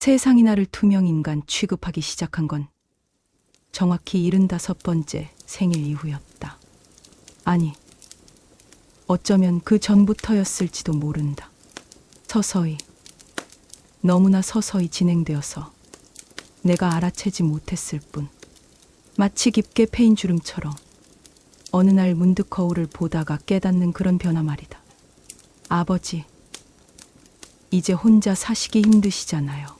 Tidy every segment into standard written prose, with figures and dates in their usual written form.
세상이 나를 투명인간 취급하기 시작한 건 정확히 75번째 생일 이후였다. 아니, 어쩌면 그 전부터였을지도 모른다. 서서히, 너무나 서서히 진행되어서 내가 알아채지 못했을 뿐, 마치 깊게 패인 주름처럼 어느 날 문득 거울을 보다가 깨닫는 그런 변화 말이다. 아버지, 이제 혼자 사시기 힘드시잖아요.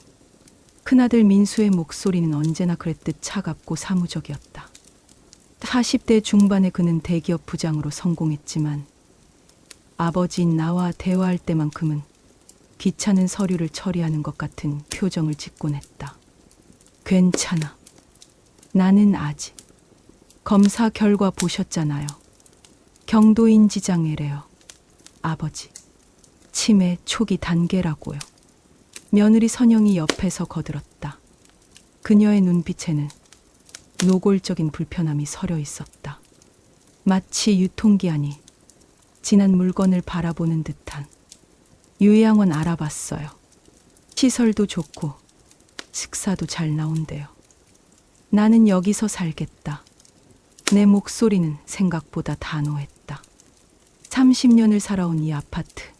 큰아들 민수의 목소리는 언제나 그랬듯 차갑고 사무적이었다. 40대 중반에 그는 대기업 부장으로 성공했지만 아버지인 나와 대화할 때만큼은 귀찮은 서류를 처리하는 것 같은 표정을 짓곤 했다. 괜찮아. 나는 아직. 검사 결과 보셨잖아요. 경도인지장애래요. 아버지. 치매 초기 단계라고요. 며느리 선영이 옆에서 거들었다. 그녀의 눈빛에는 노골적인 불편함이 서려 있었다. 마치 유통기한이 지난 물건을 바라보는 듯한. 요양원 알아봤어요. 시설도 좋고 식사도 잘 나온대요. 나는 여기서 살겠다. 내 목소리는 생각보다 단호했다. 30년을 살아온 이 아파트.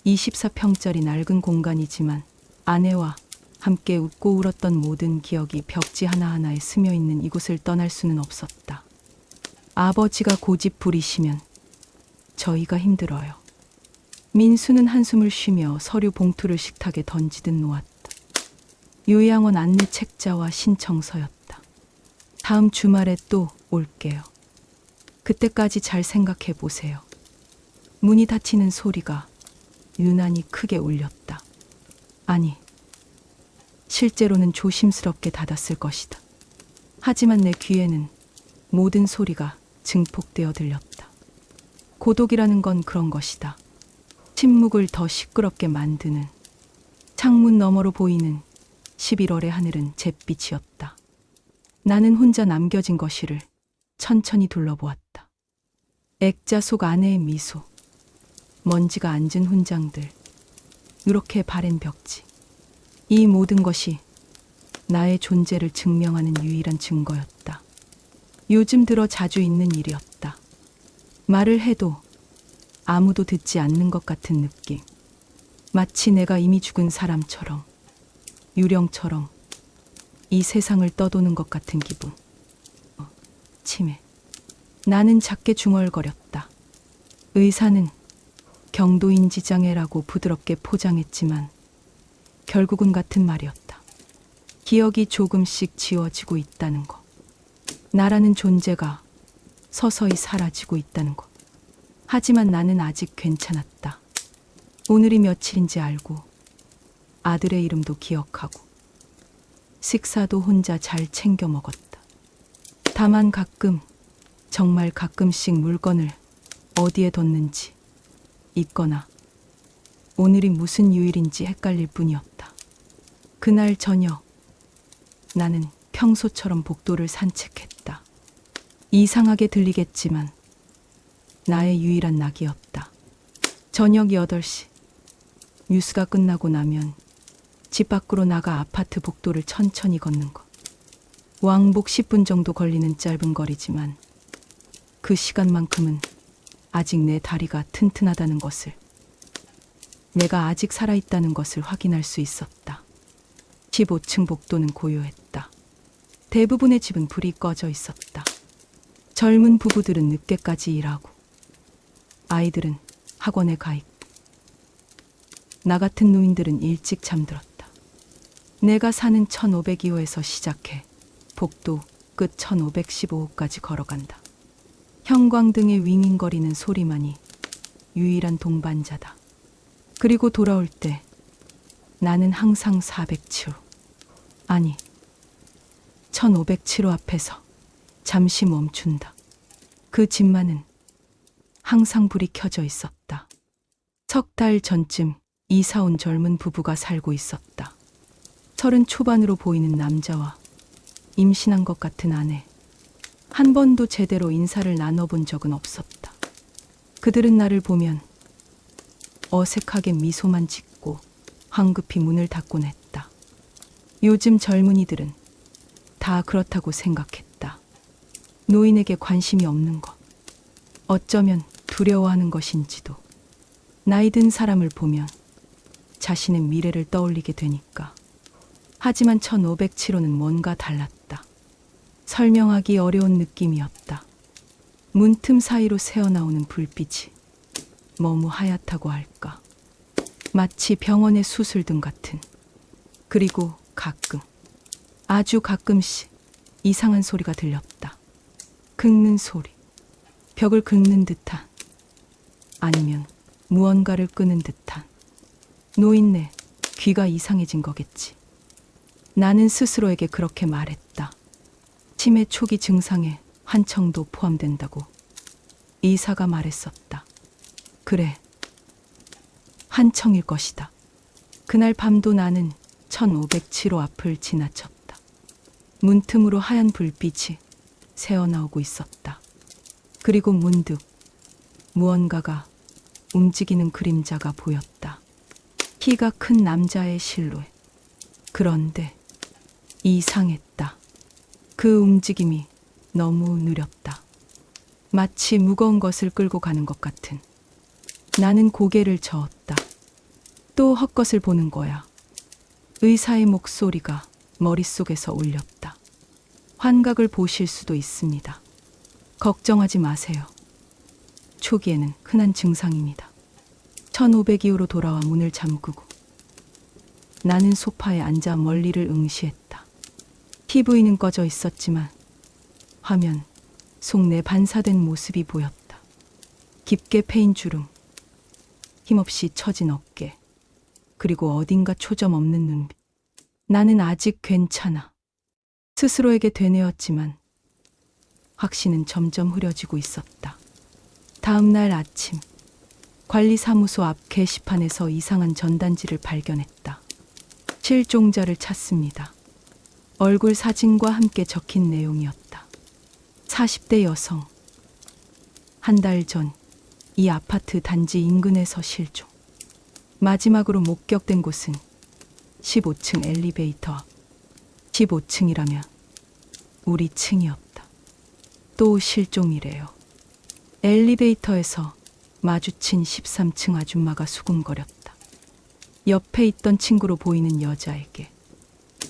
24평짜리 낡은 공간이지만 아내와 함께 웃고 울었던 모든 기억이 벽지 하나하나에 스며있는 이곳을 떠날 수는 없었다. 아버지가 고집 부리시면 저희가 힘들어요. 민수는 한숨을 쉬며 서류 봉투를 식탁에 던지듯 놓았다. 요양원 안내 책자와 신청서였다. 다음 주말에 또 올게요. 그때까지 잘 생각해 보세요. 문이 닫히는 소리가 유난히 크게 울렸다. 아니, 실제로는 조심스럽게 닫았을 것이다. 하지만 내 귀에는 모든 소리가 증폭되어 들렸다. 고독이라는 건 그런 것이다. 침묵을 더 시끄럽게 만드는. 창문 너머로 보이는 11월의 하늘은 잿빛이었다. 나는 혼자 남겨진 거실을 천천히 둘러보았다. 액자 속 아내의 미소, 먼지가 앉은 훈장들, 누렇게 바랜 벽지. 이 모든 것이 나의 존재를 증명하는 유일한 증거였다. 요즘 들어 자주 있는 일이었다. 말을 해도 아무도 듣지 않는 것 같은 느낌. 마치 내가 이미 죽은 사람처럼, 유령처럼 이 세상을 떠도는 것 같은 기분. 치매. 나는 작게 중얼거렸다. 의사는 경도인지장애라고 부드럽게 포장했지만 결국은 같은 말이었다. 기억이 조금씩 지워지고 있다는 것. 나라는 존재가 서서히 사라지고 있다는 것. 하지만 나는 아직 괜찮았다. 오늘이 며칠인지 알고 아들의 이름도 기억하고 식사도 혼자 잘 챙겨 먹었다. 다만 가끔, 정말 가끔씩 물건을 어디에 뒀는지 잊거나 오늘이 무슨 요일인지 헷갈릴 뿐이었다. 그날 저녁 나는 평소처럼 복도를 산책했다. 이상하게 들리겠지만 나의 유일한 낙이었다. 저녁 8시 뉴스가 끝나고 나면 집 밖으로 나가 아파트 복도를 천천히 걷는 것. 왕복 10분 정도 걸리는 짧은 거리지만 그 시간만큼은 아직 내 다리가 튼튼하다는 것을, 내가 아직 살아있다는 것을 확인할 수 있었다. 15층 복도는 고요했다. 대부분의 집은 불이 꺼져 있었다. 젊은 부부들은 늦게까지 일하고 아이들은 학원에 가 있고 나 같은 노인들은 일찍 잠들었다. 내가 사는 1502호에서 시작해 복도 끝 1515호까지 걸어간다. 형광등의 윙윙거리는 소리만이 유일한 동반자다. 그리고 돌아올 때 나는 항상 407호, 아니 1507호 앞에서 잠시 멈춘다. 그 집만은 항상 불이 켜져 있었다. 석 달 전쯤 이사 온 젊은 부부가 살고 있었다. 30 초반으로 보이는 남자와 임신한 것 같은 아내. 한 번도 제대로 인사를 나눠본 적은 없었다. 그들은 나를 보면 어색하게 미소만 짓고 황급히 문을 닫곤 했다. 요즘 젊은이들은 다 그렇다고 생각했다. 노인에게 관심이 없는 것. 어쩌면 두려워하는 것인지도. 나이 든 사람을 보면 자신의 미래를 떠올리게 되니까. 하지만 1507호는 뭔가 달랐다. 설명하기 어려운 느낌이었다. 문틈 사이로 새어나오는 불빛이 너무 하얗다고 할까. 마치 병원의 수술등 같은. 그리고 가끔, 아주 가끔씩 이상한 소리가 들렸다. 긁는 소리. 벽을 긁는 듯한, 아니면 무언가를 끄는 듯한. 노인네, 귀가 이상해진 거겠지. 나는 스스로에게 그렇게 말했다. 치매 초기 증상에 환청도 포함된다고 의사가 말했었다. 그래, 환청일 것이다. 그날 밤도 나는 1507호 앞을 지나쳤다. 문틈으로 하얀 불빛이 새어나오고 있었다. 그리고 문득 무언가가 움직이는 그림자가 보였다. 키가 큰 남자의 실루엣. 그런데 이상했다. 그 움직임이 너무 느렸다. 마치 무거운 것을 끌고 가는 것 같은. 나는 고개를 저었다. 또 헛것을 보는 거야. 의사의 목소리가 머릿속에서 울렸다. 환각을 보실 수도 있습니다. 걱정하지 마세요. 초기에는 흔한 증상입니다. 1502호로 돌아와 문을 잠그고 나는 소파에 앉아 멀리를 응시했다. TV는 꺼져 있었지만 화면 속 내 반사된 모습이 보였다. 깊게 패인 주름, 힘없이 처진 어깨, 그리고 어딘가 초점 없는 눈빛. 나는 아직 괜찮아. 스스로에게 되뇌었지만 확신은 점점 흐려지고 있었다. 다음 날 아침, 관리사무소 앞 게시판에서 이상한 전단지를 발견했다. 실종자를 찾습니다. 얼굴 사진과 함께 적힌 내용이었다. 40대 여성. 한 달 전 이 아파트 단지 인근에서 실종. 마지막으로 목격된 곳은 15층 엘리베이터 앞. 15층이라면 우리 층이었다. 또 실종이래요. 엘리베이터에서 마주친 13층 아줌마가 수군거렸다. 옆에 있던 친구로 보이는 여자에게.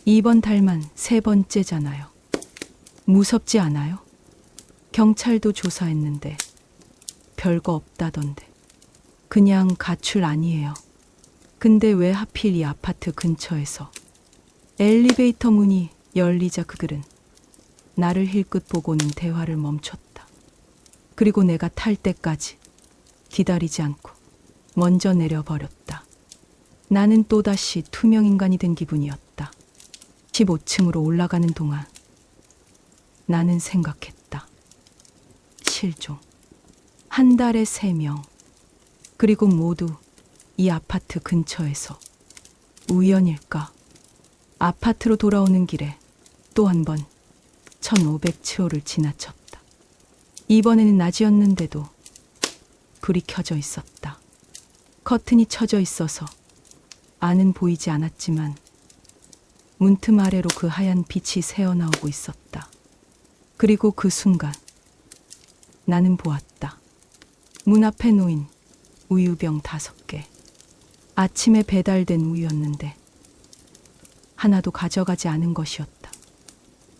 이번 달만 3번째잖아요. 무섭지 않아요? 경찰도 조사했는데 별거 없다던데. 그냥 가출 아니에요. 근데 왜 하필 이 아파트 근처에서? 엘리베이터 문이 열리자 그들은 나를 힐끗 보고는 대화를 멈췄다. 그리고 내가 탈 때까지 기다리지 않고 먼저 내려버렸다. 나는 또다시 투명인간이 된 기분이었다. 15층으로 올라가는 동안 나는 생각했다. 실종. 한 달에 3명. 그리고 모두 이 아파트 근처에서. 우연일까? 아파트로 돌아오는 길에 또 한 번 1507호를 지나쳤다. 이번에는 낮이었는데도 불이 켜져 있었다. 커튼이 쳐져 있어서 안은 보이지 않았지만 문틈 아래로 그 하얀 빛이 새어나오고 있었다. 그리고 그 순간 나는 보았다. 문 앞에 놓인 우유병 5개. 아침에 배달된 우유였는데 하나도 가져가지 않은 것이었다.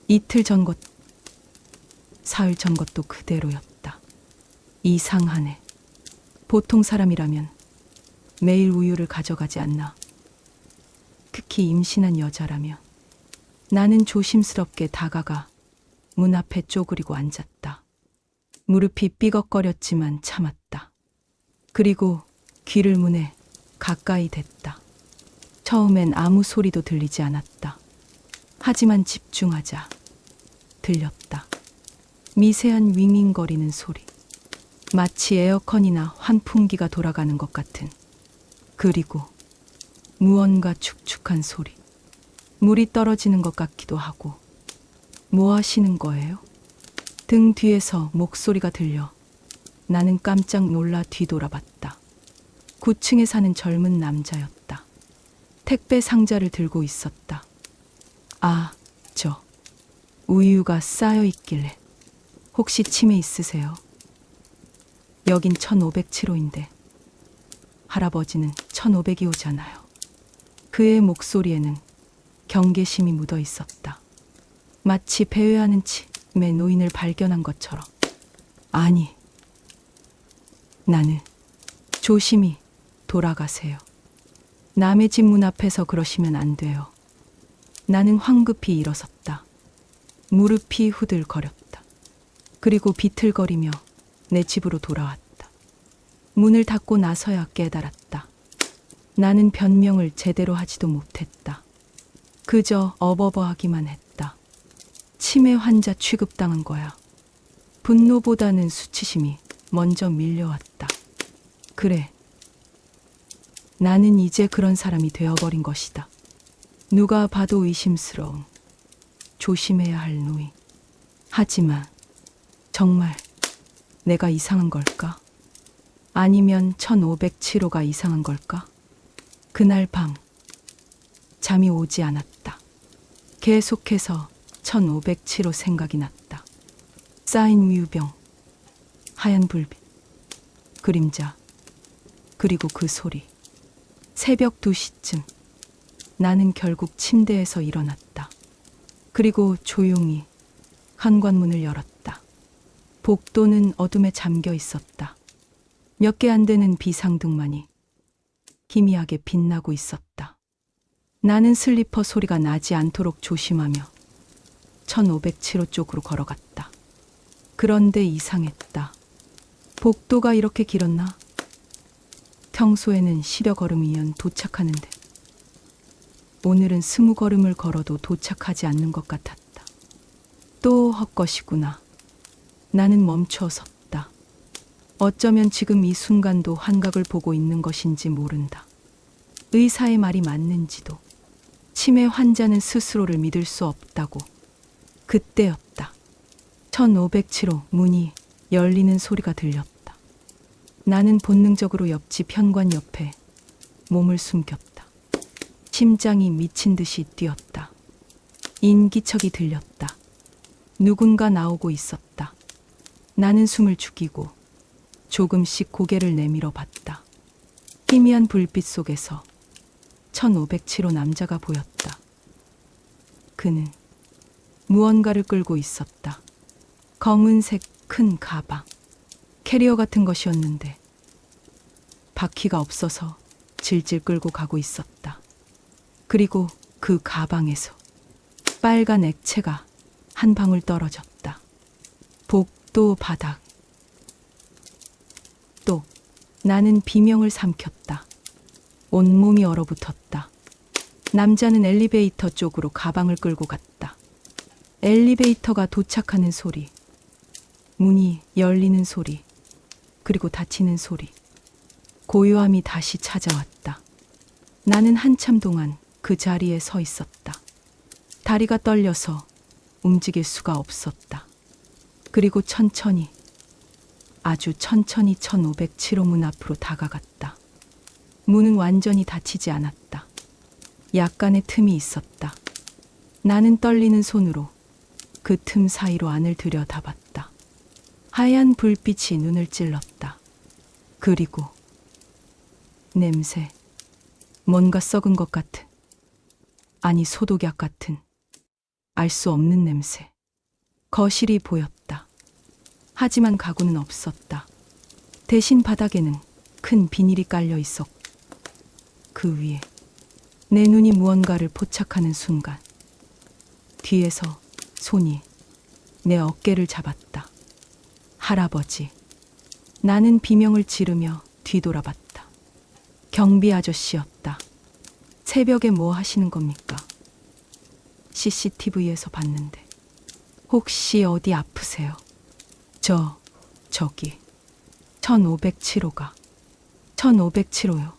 이틀 전 것, 사흘 전 것도 그대로였다. 이상하네. 보통 사람이라면 매일 우유를 가져가지 않나. 특히 임신한 여자라면. 나는 조심스럽게 다가가 문 앞에 쪼그리고 앉았다. 무릎이 삐걱거렸지만 참았다. 그리고 귀를 문에 가까이 댔다. 처음엔 아무 소리도 들리지 않았다. 하지만 집중하자 들렸다. 미세한 윙윙거리는 소리. 마치 에어컨이나 환풍기가 돌아가는 것 같은. 그리고 무언가 축축한 소리. 물이 떨어지는 것 같기도 하고. 뭐 하시는 거예요? 등 뒤에서 목소리가 들려 나는 깜짝 놀라 뒤돌아봤다. 9층에 사는 젊은 남자였다. 택배 상자를 들고 있었다. 아, 저 우유가 쌓여 있길래 혹시 치매 있으세요? 여긴 1507호인데 할아버지는 1502호잖아요. 그의 목소리에는 경계심이 묻어 있었다. 마치 배회하는 치매 노인을 발견한 것처럼. 아니, 나는 조심히 돌아가세요. 남의 집 문 앞에서 그러시면 안 돼요. 나는 황급히 일어섰다. 무릎이 후들거렸다. 그리고 비틀거리며 내 집으로 돌아왔다. 문을 닫고 나서야 깨달았다. 나는 변명을 제대로 하지도 못했다. 그저 어버버하기만 했다. 치매 환자 취급당한 거야. 분노보다는 수치심이 먼저 밀려왔다. 그래. 나는 이제 그런 사람이 되어버린 것이다. 누가 봐도 의심스러운, 조심해야 할 노인. 하지만 정말 내가 이상한 걸까? 아니면 1507호가 이상한 걸까? 그날 밤 잠이 오지 않았다. 계속해서 1507호 생각이 났다. 쌓인 우유병, 하얀 불빛, 그림자, 그리고 그 소리. 새벽 2시쯤 나는 결국 침대에서 일어났다. 그리고 조용히 현관문을 열었다. 복도는 어둠에 잠겨 있었다. 몇 개 안 되는 비상등만이 희미하게 빛나고 있었다. 나는 슬리퍼 소리가 나지 않도록 조심하며 1507호 쪽으로 걸어갔다. 그런데 이상했다. 복도가 이렇게 길었나? 평소에는 10여 걸음이면 도착하는데 오늘은 20걸음을 걸어도 도착하지 않는 것 같았다. 또 헛것이구나. 나는 멈춰 섰다. 어쩌면 지금 이 순간도 환각을 보고 있는 것인지 모른다. 의사의 말이 맞는지도. 치매 환자는 스스로를 믿을 수 없다고. 그때였다. 1507호 문이 열리는 소리가 들렸다. 나는 본능적으로 옆집 현관 옆에 몸을 숨겼다. 심장이 미친 듯이 뛰었다. 인기척이 들렸다. 누군가 나오고 있었다. 나는 숨을 죽이고 조금씩 고개를 내밀어 봤다. 희미한 불빛 속에서 1507호 남자가 보였다. 그는 무언가를 끌고 있었다. 검은색 큰 가방. 캐리어 같은 것이었는데 바퀴가 없어서 질질 끌고 가고 있었다. 그리고 그 가방에서 빨간 액체가 한 방울 떨어졌다. 복도 바닥. 또 나는 비명을 삼켰다. 온몸이 얼어붙었다. 남자는 엘리베이터 쪽으로 가방을 끌고 갔다. 엘리베이터가 도착하는 소리, 문이 열리는 소리, 그리고 닫히는 소리. 고요함이 다시 찾아왔다. 나는 한참 동안 그 자리에 서 있었다. 다리가 떨려서 움직일 수가 없었다. 그리고 천천히, 아주 천천히 1507호 문 앞으로 다가갔다. 문은 완전히 닫히지 않았다. 약간의 틈이 있었다. 나는 떨리는 손으로 그 틈 사이로 안을 들여다봤다. 하얀 불빛이 눈을 찔렀다. 그리고 냄새, 뭔가 썩은 것 같은, 아니 소독약 같은, 알 수 없는 냄새. 거실이 보였다. 하지만 가구는 없었다. 대신 바닥에는 큰 비닐이 깔려 있었고 그 위에 내 눈이 무언가를 포착하는 순간 뒤에서 손이 내 어깨를 잡았다. 할아버지. 나는 비명을 지르며 뒤돌아봤다. 경비 아저씨였다. 새벽에 뭐 하시는 겁니까? CCTV에서 봤는데. 혹시 어디 아프세요? 저기 1507호가. 1507호요.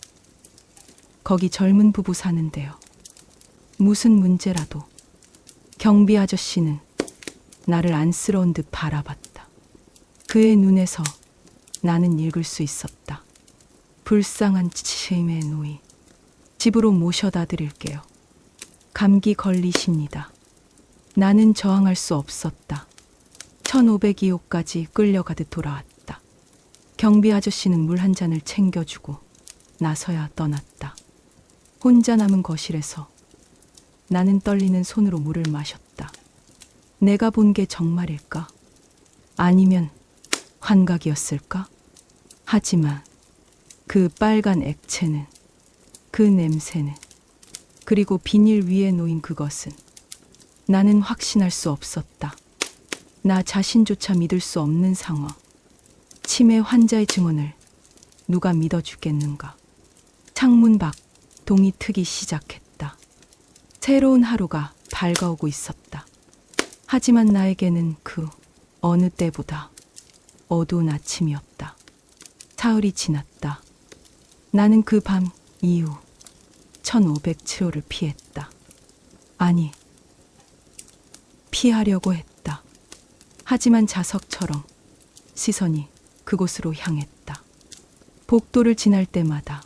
거기 젊은 부부 사는데요. 무슨 문제라도. 경비 아저씨는 나를 안쓰러운 듯 바라봤다. 그의 눈에서 나는 읽을 수 있었다. 불쌍한 치매의 노인. 집으로 모셔다 드릴게요. 감기 걸리십니다. 나는 저항할 수 없었다. 1502호까지 끌려가듯 돌아왔다. 경비 아저씨는 물 한 잔을 챙겨주고 나서야 떠났다. 혼자 남은 거실에서 나는 떨리는 손으로 물을 마셨다. 내가 본 게 정말일까? 아니면 환각이었을까? 하지만 그 빨간 액체는, 그 냄새는, 그리고 비닐 위에 놓인 그것은 나는 확신할 수 없었다. 나 자신조차 믿을 수 없는 상황. 치매 환자의 증언을 누가 믿어주겠는가? 창문 밖 동이 트기 시작했다. 새로운 하루가 밝아오고 있었다. 하지만 나에게는 그 어느 때보다 어두운 아침이었다. 사흘이 지났다. 나는 그 밤 이후 1507호를 피했다. 아니, 피하려고 했다. 하지만 자석처럼 시선이 그곳으로 향했다. 복도를 지날 때마다,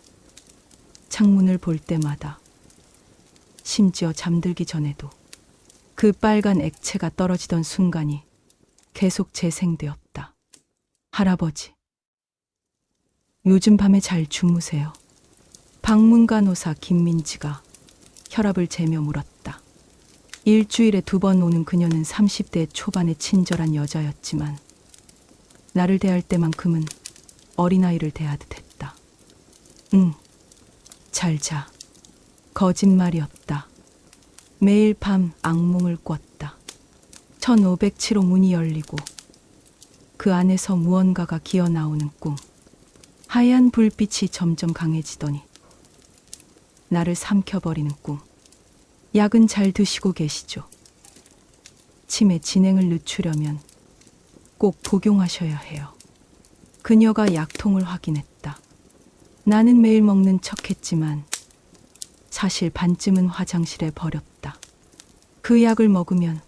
창문을 볼 때마다, 심지어 잠들기 전에도 그 빨간 액체가 떨어지던 순간이 계속 재생되었다. 할아버지, 요즘 밤에 잘 주무세요? 방문간호사 김민지가 혈압을 재며 물었다. 일주일에 2번 오는 그녀는 30대 초반의 친절한 여자였지만 나를 대할 때만큼은 어린아이를 대하듯 했다. 응, 잘 자. 거짓말이었다. 매일 밤 악몽을 꿨다. 1507호 문이 열리고 그 안에서 무언가가 기어 나오는 꿈. 하얀 불빛이 점점 강해지더니 나를 삼켜버리는 꿈. 약은 잘 드시고 계시죠? 치매 진행을 늦추려면 꼭 복용하셔야 해요. 그녀가 약통을 확인했다. 나는 매일 먹는 척했지만 사실 반쯤은 화장실에 버렸다. 그 약을 먹으면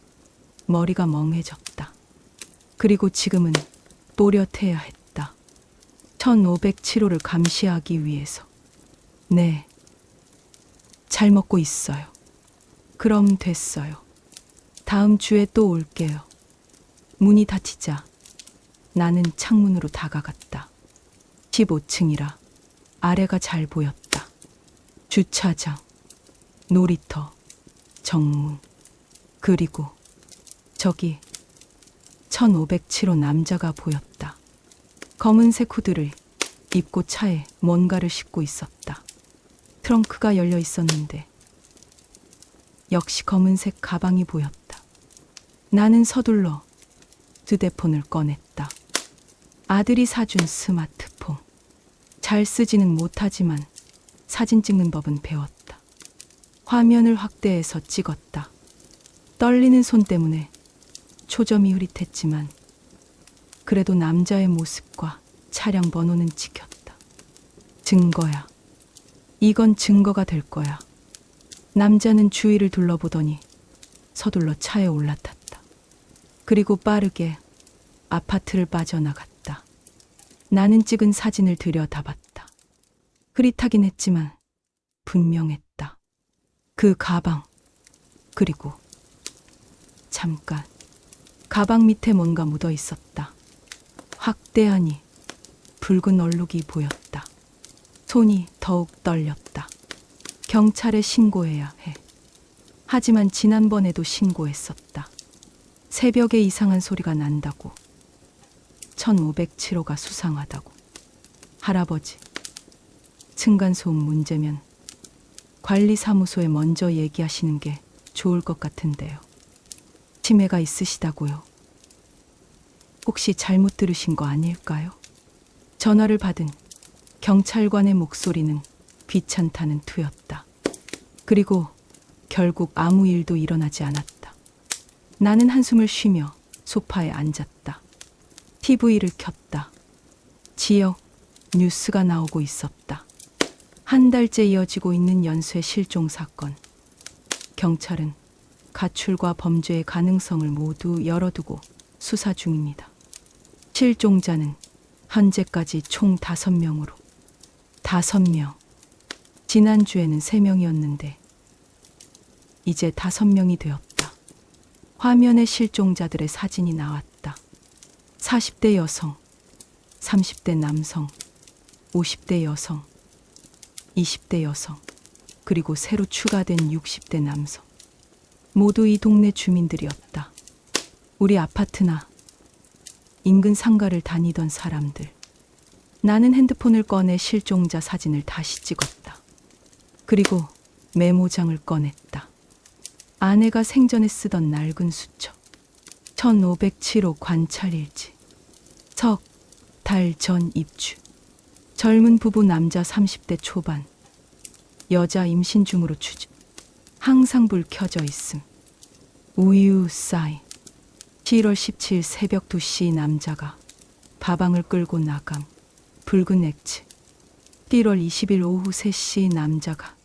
머리가 멍해졌다. 그리고 지금은 또렷해야 했다. 1507호를 감시하기 위해서. 네, 잘 먹고 있어요. 그럼 됐어요. 다음 주에 또 올게요. 문이 닫히자 나는 창문으로 다가갔다. 15층이라 아래가 잘 보였다. 주차장, 놀이터, 정문, 그리고 저기 1507호 남자가 보였다. 검은색 후드를 입고 차에 뭔가를 싣고 있었다. 트렁크가 열려 있었는데 역시 검은색 가방이 보였다. 나는 서둘러 휴대폰을 꺼냈다. 아들이 사준 스마트폰. 잘 쓰지는 못하지만 사진 찍는 법은 배웠다. 화면을 확대해서 찍었다. 떨리는 손 때문에 초점이 흐릿했지만 그래도 남자의 모습과 차량 번호는 찍혔다. 증거야. 이건 증거가 될 거야. 남자는 주위를 둘러보더니 서둘러 차에 올라탔다. 그리고 빠르게 아파트를 빠져나갔다. 나는 찍은 사진을 들여다봤다. 흐릿하긴 했지만 분명했다. 그 가방, 그리고 잠깐 가방 밑에 뭔가 묻어 있었다. 확대하니 붉은 얼룩이 보였다. 손이 더욱 떨렸다. 경찰에 신고해야 해. 하지만 지난번에도 신고했었다. 새벽에 이상한 소리가 난다고. 1507호가 수상하다고. 할아버지, 층간소음 문제면 관리사무소에 먼저 얘기하시는 게 좋을 것 같은데요. 치매가 있으시다고요. 혹시 잘못 들으신 거 아닐까요? 전화를 받은 경찰관의 목소리는 귀찮다는 투였다. 그리고 결국 아무 일도 일어나지 않았다. 나는 한숨을 쉬며 소파에 앉았다. TV를 켰다. 지역 뉴스가 나오고 있었다. 한 달째 이어지고 있는 연쇄 실종 사건. 경찰은 가출과 범죄의 가능성을 모두 열어두고 수사 중입니다. 실종자는 현재까지 총 5명으로. 5명. 지난주에는 3명이었는데 이제 5명이 되었다. 화면에 실종자들의 사진이 나왔다. 40대 여성, 30대 남성, 50대 여성, 20대 여성, 그리고 새로 추가된 60대 남성. 모두 이 동네 주민들이었다. 우리 아파트나 인근 상가를 다니던 사람들. 나는 핸드폰을 꺼내 실종자 사진을 다시 찍었다. 그리고 메모장을 꺼냈다. 아내가 생전에 쓰던 낡은 수첩. 1507호 관찰일지. 석 달 전 입주. 젊은 부부 남자 30대 초반. 여자 임신 중으로 추정. 항상 불 켜져 있음. 우유 싸이. 7월 17일 새벽 2시 남자가 가방을 끌고 나감. 붉은 액체. 1월 20일 오후 3시 남자가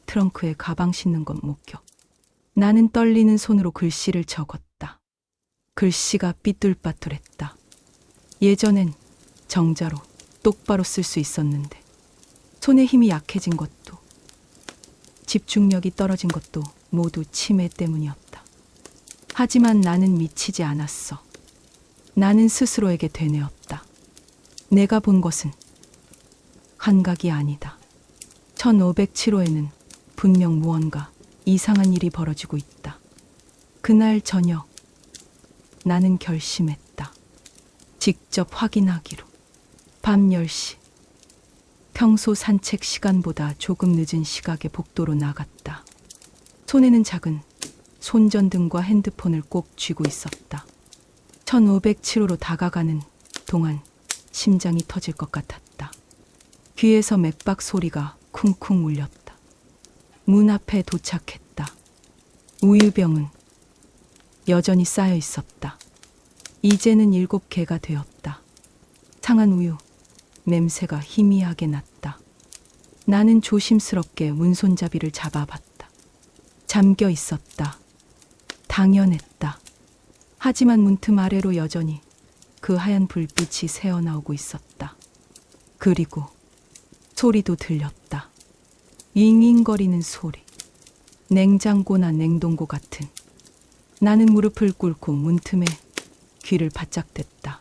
트렁크에 가방 싣는 것 목격. 나는 떨리는 손으로 글씨를 적었다. 글씨가 삐뚤빠뚤했다. 예전엔 정자로 똑바로 쓸 수 있었는데 손의 힘이 약해진 것도 집중력이 떨어진 것도 모두 치매 때문이었다. 하지만 나는 미치지 않았어. 나는 스스로에게 되뇌었다. 내가 본 것은 환각이 아니다. 1507호에는 분명 무언가 이상한 일이 벌어지고 있다. 그날 저녁 나는 결심했다. 직접 확인하기로. 밤 10시. 평소 산책 시간보다 조금 늦은 시각에 복도로 나갔다. 손에는 작은 손전등과 핸드폰을 꼭 쥐고 있었다. 1507호로 다가가는 동안 심장이 터질 것 같았다. 귀에서 맥박 소리가 쿵쿵 울렸다. 문 앞에 도착했다. 우유병은 여전히 쌓여 있었다. 이제는 7개가 되었다. 상한 우유, 냄새가 희미하게 났다. 나는 조심스럽게 문손잡이를 잡아봤다. 잠겨 있었다. 당연했다. 하지만 문틈 아래로 여전히 그 하얀 불빛이 새어나오고 있었다. 그리고 소리도 들렸다. 윙윙거리는 소리. 냉장고나 냉동고 같은. 나는 무릎을 꿇고 문틈에 귀를 바짝 댔다.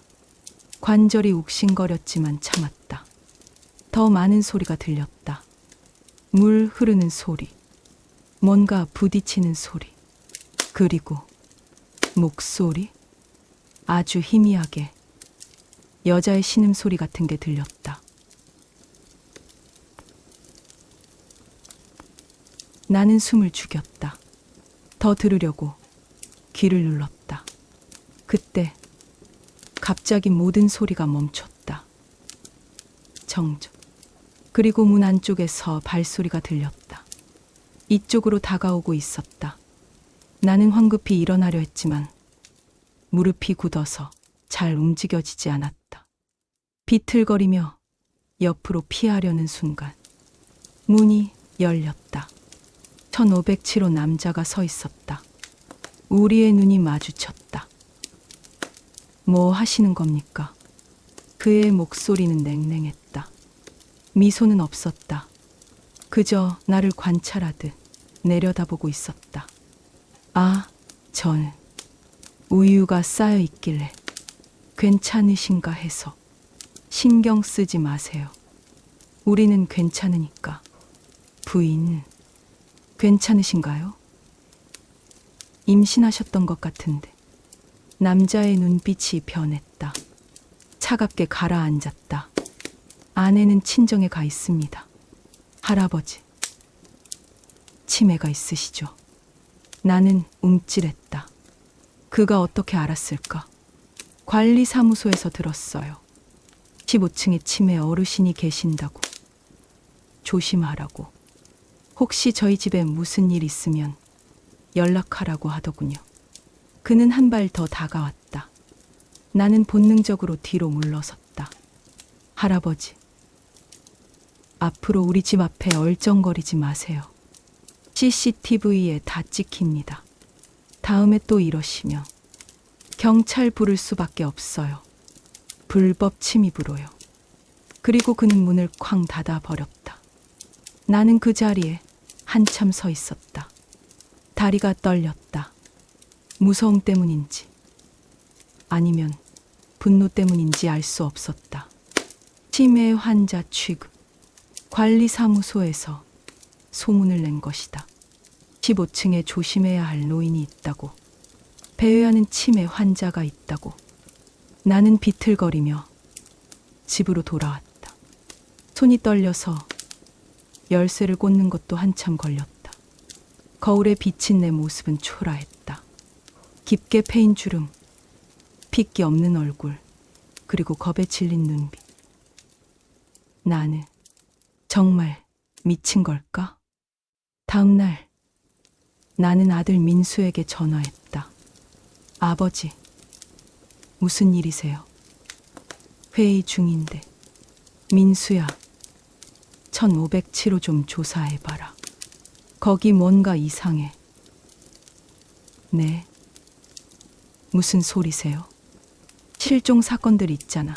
관절이 욱신거렸지만 참았다. 더 많은 소리가 들렸다. 물 흐르는 소리. 뭔가 부딪히는 소리. 그리고 목소리? 아주 희미하게 여자의 신음소리 같은 게 들렸다. 나는 숨을 죽였다. 더 들으려고 귀를 눌렀다. 그때 갑자기 모든 소리가 멈췄다. 정적. 그리고 문 안쪽에서 발소리가 들렸다. 이쪽으로 다가오고 있었다. 나는 황급히 일어나려 했지만 무릎이 굳어서 잘 움직여지지 않았다. 비틀거리며 옆으로 피하려는 순간 문이 열렸다. 1507호 남자가 서 있었다. 우리의 눈이 마주쳤다. 뭐 하시는 겁니까? 그의 목소리는 냉랭했다. 미소는 없었다. 그저 나를 관찰하듯 내려다보고 있었다. 아, 저는 우유가 쌓여 있길래 괜찮으신가 해서. 신경 쓰지 마세요. 우리는 괜찮으니까. 부인, 괜찮으신가요? 임신하셨던 것 같은데. 남자의 눈빛이 변했다. 차갑게 가라앉았다. 아내는 친정에 가 있습니다. 할아버지, 치매가 있으시죠? 나는 움찔했다. 그가 어떻게 알았을까? 관리사무소에서 들었어요. 15층에 치매 어르신이 계신다고. 조심하라고. 혹시 저희 집에 무슨 일 있으면 연락하라고 하더군요. 그는 한 발 더 다가왔다. 나는 본능적으로 뒤로 물러섰다. 할아버지, 앞으로 우리 집 앞에 얼쩡거리지 마세요. CCTV에 다 찍힙니다. 다음에 또 이러시면 경찰 부를 수밖에 없어요. 불법 침입으로요. 그리고 그는 문을 쾅 닫아 버렸다. 나는 그 자리에 한참 서 있었다. 다리가 떨렸다. 무서움 때문인지 아니면 분노 때문인지 알 수 없었다. 치매 환자 취급. 관리사무소에서 소문을 낸 것이다. 15층에 조심해야 할 노인이 있다고. 배회하는 치매 환자가 있다고. 나는 비틀거리며 집으로 돌아왔다. 손이 떨려서 열쇠를 꽂는 것도 한참 걸렸다. 거울에 비친 내 모습은 초라했다. 깊게 패인 주름, 핏기 없는 얼굴, 그리고 겁에 질린 눈빛. 나는 정말 미친 걸까? 다음 날 나는 아들 민수에게 전화했다. 아버지, 무슨 일이세요? 회의 중인데. 민수야, 1507호 좀 조사해봐라. 거기 뭔가 이상해. 네. 무슨 소리세요? 실종 사건들 있잖아.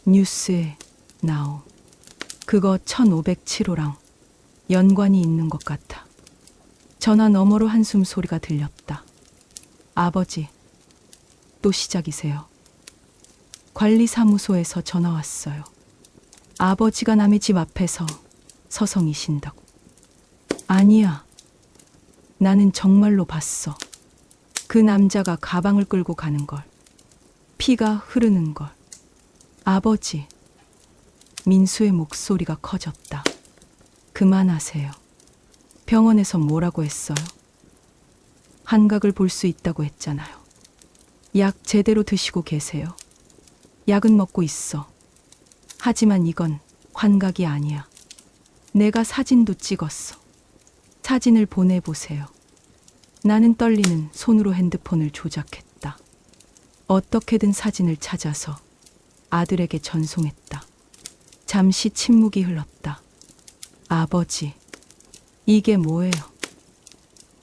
뉴스에 나옴. 그거 1507호랑 연관이 있는 것 같아. 전화 너머로 한숨 소리가 들렸다. 아버지, 또 시작이세요. 관리사무소에서 전화 왔어요. 아버지가 남의 집 앞에서 서성이신다고. 아니야. 나는 정말로 봤어. 그 남자가 가방을 끌고 가는 걸. 피가 흐르는 걸. 아버지. 민수의 목소리가 커졌다. 그만하세요. 병원에서 뭐라고 했어요? 환각을 볼 수 있다고 했잖아요. 약 제대로 드시고 계세요. 약은 먹고 있어. 하지만 이건 환각이 아니야. 내가 사진도 찍었어. 사진을 보내보세요. 나는 떨리는 손으로 핸드폰을 조작했다. 어떻게든 사진을 찾아서 아들에게 전송했다. 잠시 침묵이 흘렀다. 아버지, 이게 뭐예요?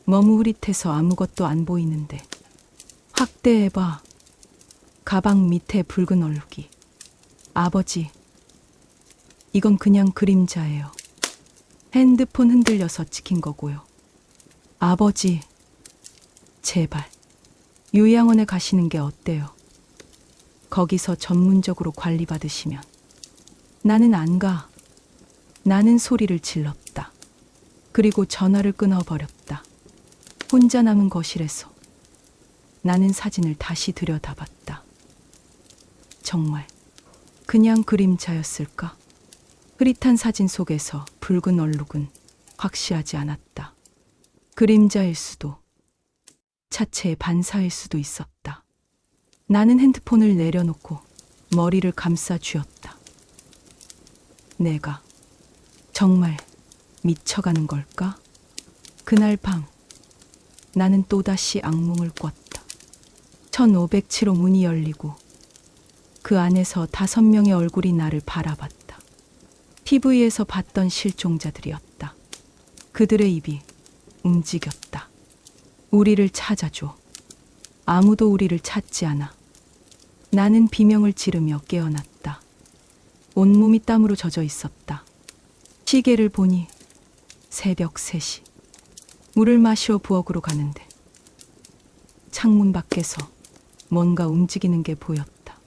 너무 흐릿해서 아무것도 안 보이는데. 확대해봐. 가방 밑에 붉은 얼룩이. 아버지, 이건 그냥 그림자예요. 핸드폰 흔들려서 찍힌 거고요. 아버지, 제발 요양원에 가시는 게 어때요? 거기서 전문적으로 관리받으시면. 나는 안 가. 나는 소리를 질렀다. 그리고 전화를 끊어버렸다. 혼자 남은 거실에서 나는 사진을 다시 들여다봤다. 정말 그냥 그림자였을까? 흐릿한 사진 속에서 붉은 얼룩은 확실하지 않았다. 그림자일 수도, 차체의 반사일 수도 있었다. 나는 핸드폰을 내려놓고 머리를 감싸 쥐었다. 내가 정말 미쳐가는 걸까? 그날 밤 나는 또다시 악몽을 꿨다. 1507호 문이 열리고 그 안에서 5명의 얼굴이 나를 바라봤다. TV에서 봤던 실종자들이었다. 그들의 입이 움직였다. 우리를 찾아줘. 아무도 우리를 찾지 않아. 나는 비명을 지르며 깨어났다. 온몸이 땀으로 젖어 있었다. 시계를 보니 새벽 3시. 물을 마시러 부엌으로 가는데 창문 밖에서 뭔가 움직이는 게 보였다.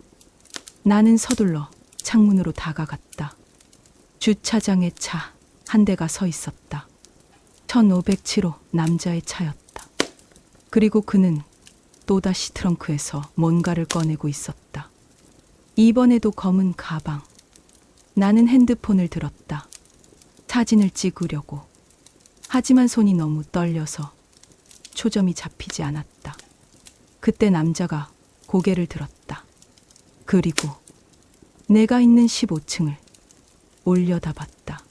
나는 서둘러 창문으로 다가갔다. 주차장에 차 한 대가 서 있었다. 1507호 남자의 차였다. 그리고 그는 또다시 트렁크에서 뭔가를 꺼내고 있었다. 이번에도 검은 가방. 나는 핸드폰을 들었다. 사진을 찍으려고. 하지만 손이 너무 떨려서 초점이 잡히지 않았다. 그때 남자가 고개를 들었다. 그리고 내가 있는 15층을 올려다봤다.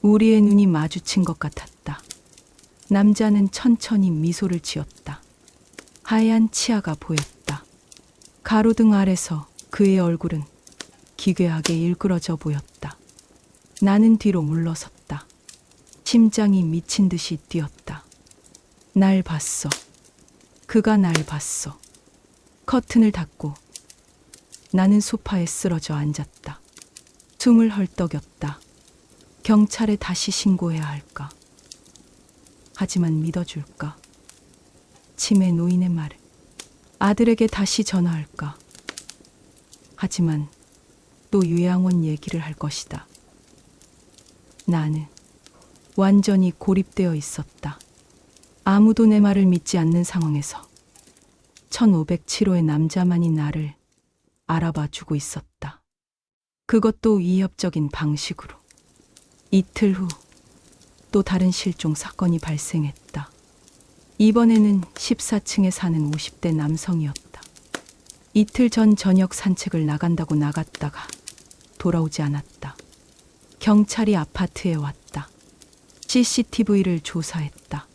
우리의 눈이 마주친 것 같았다. 남자는 천천히 미소를 지었다. 하얀 치아가 보였다. 가로등 아래서 그의 얼굴은 기괴하게 일그러져 보였다. 나는 뒤로 물러섰다. 심장이 미친 듯이 뛰었다. 날 봤어. 그가 날 봤어. 커튼을 닫고 나는 소파에 쓰러져 앉았다. 숨을 헐떡였다. 경찰에 다시 신고해야 할까? 하지만 믿어줄까? 치매 노인의 말을 아들에게 다시 전화할까? 하지만 또 요양원 얘기를 할 것이다. 나는 완전히 고립되어 있었다. 아무도 내 말을 믿지 않는 상황에서 1507호의 남자만이 나를 알아봐 주고 있었다. 그것도 위협적인 방식으로. 이틀 후 또 다른 실종 사건이 발생했다. 이번에는 14층에 사는 50대 남성이었다. 이틀 전 저녁 산책을 나간다고 나갔다가 돌아오지 않았다. 경찰이 아파트에 왔다. CCTV를 조사했다.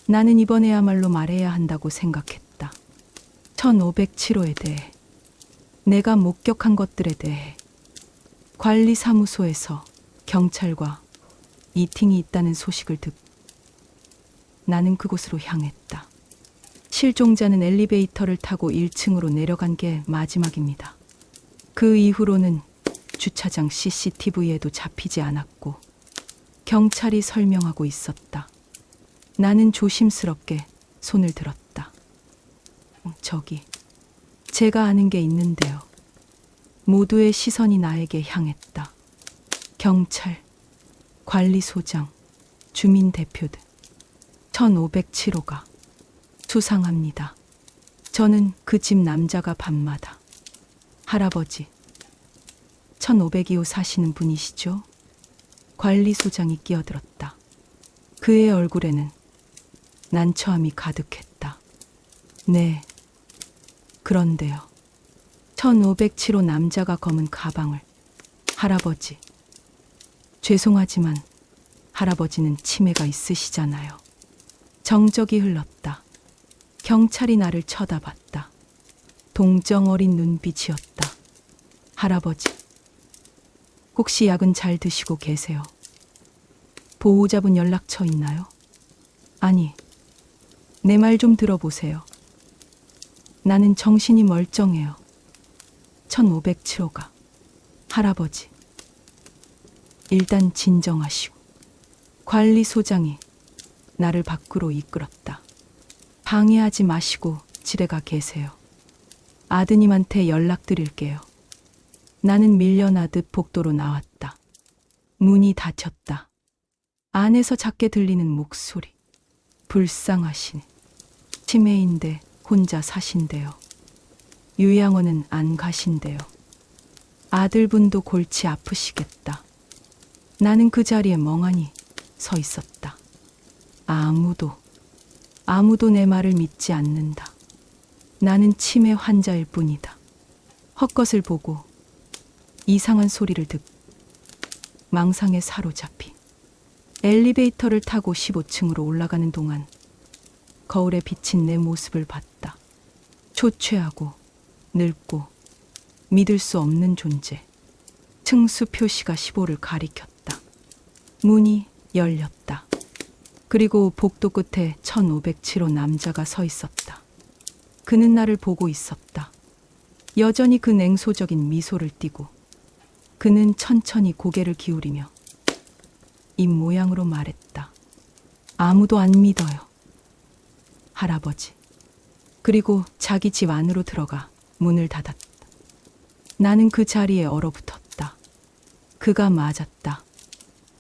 나는 이번에야말로 말해야 한다고 생각했다. 1507호에 대해, 내가 목격한 것들에 대해. 관리사무소에서 경찰과 미팅이 있다는 소식을 듣고 나는 그곳으로 향했다. 실종자는 엘리베이터를 타고 1층으로 내려간 게 마지막입니다. 그 이후로는 주차장 CCTV에도 잡히지 않았고 경찰이 설명하고 있었다. 나는 조심스럽게 손을 들었다. 저기, 제가 아는 게 있는데요. 모두의 시선이 나에게 향했다. 경찰, 관리소장, 주민대표 등 1507호가 수상합니다. 저는 그 집 남자가 밤마다 할아버지, 1502호 사시는 분이시죠? 관리소장이 끼어들었다. 그의 얼굴에는 난처함이 가득했다. 네, 그런데요. 1507호 남자가 검은 가방을. 할아버지, 죄송하지만 할아버지는 치매가 있으시잖아요. 정적이 흘렀다. 경찰이 나를 쳐다봤다. 동정 어린 눈빛이었다. 할아버지, 혹시 약은 잘 드시고 계세요? 보호자분 연락처 있나요? 아니, 내 말 좀 들어보세요. 나는 정신이 멀쩡해요. 1507호가. 할아버지, 일단 진정하시고. 관리소장이 나를 밖으로 이끌었다. 방해하지 마시고 집에 가 계세요. 아드님한테 연락드릴게요. 나는 밀려나듯 복도로 나왔다. 문이 닫혔다. 안에서 작게 들리는 목소리. 불쌍하시네. 치매인데 혼자 사신대요. 요양원은 안 가신대요. 아들분도 골치 아프시겠다. 나는 그 자리에 멍하니 서 있었다. 아무도 내 말을 믿지 않는다. 나는 치매 환자일 뿐이다. 헛것을 보고 이상한 소리를 듣고 망상에 사로잡힌 엘리베이터를 타고 15층으로 올라가는 동안 거울에 비친 내 모습을 봤다. 초췌하고 늙고 믿을 수 없는 존재. 층수 표시가 15를 가리켰다. 문이 열렸다. 그리고 복도 끝에 1507호 남자가 서 있었다. 그는 나를 보고 있었다. 여전히 그 냉소적인 미소를 띠고 그는 천천히 고개를 기울이며 입 모양으로 말했다. 아무도 안 믿어요. 할아버지. 그리고 자기 집 안으로 들어가 문을 닫았다. 나는 그 자리에 얼어붙었다. 그가 맞았다.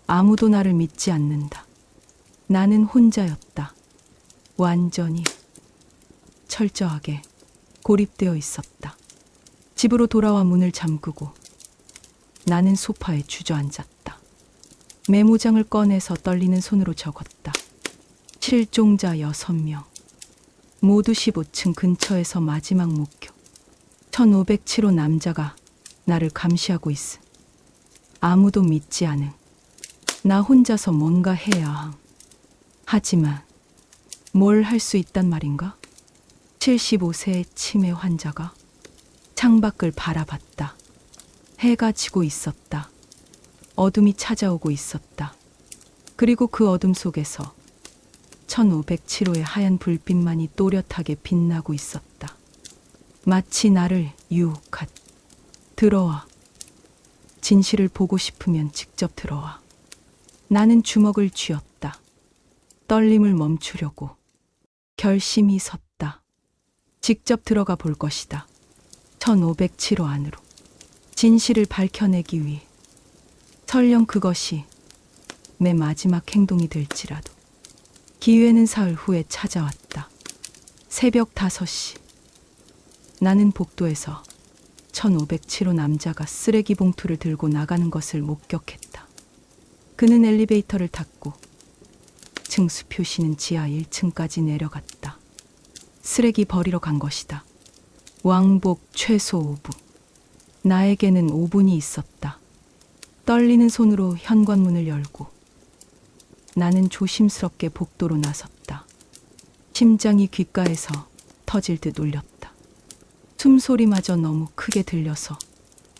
아무도 나를 믿지 않는다. 나는 혼자였다. 완전히, 철저하게 고립되어 있었다. 집으로 돌아와 문을 잠그고 나는 소파에 주저앉았다. 메모장을 꺼내서 떨리는 손으로 적었다. 실종자 6명. 모두 15층 근처에서 마지막 목격. 1507호 남자가 나를 감시하고 있음. 아무도 믿지 않음. 나 혼자서 뭔가 해야 함. 하지만 뭘 할 수 있단 말인가? 75세의 치매 환자가 창밖을 바라봤다. 해가 지고 있었다. 어둠이 찾아오고 있었다. 그리고 그 어둠 속에서 1507호의 하얀 불빛만이 또렷하게 빛나고 있었다. 마치 나를 유혹한. 들어와. 진실을 보고 싶으면 직접 들어와. 나는 주먹을 쥐었다. 떨림을 멈추려고 결심이 섰다. 직접 들어가 볼 것이다. 1507호 안으로. 진실을 밝혀내기 위해. 설령 그것이 내 마지막 행동이 될지라도. 기회는 사흘 후에 찾아왔다. 새벽 5시. 나는 복도에서 1507호 남자가 쓰레기 봉투를 들고 나가는 것을 목격했다. 그는 엘리베이터를 탔고 층수 표시는 지하 1층까지 내려갔다. 쓰레기 버리러 간 것이다. 왕복 최소 5분. 나에게는 5분이 있었다. 떨리는 손으로 현관문을 열고 나는 조심스럽게 복도로 나섰다. 심장이 귓가에서 터질 듯 울렸다. 숨소리마저 너무 크게 들려서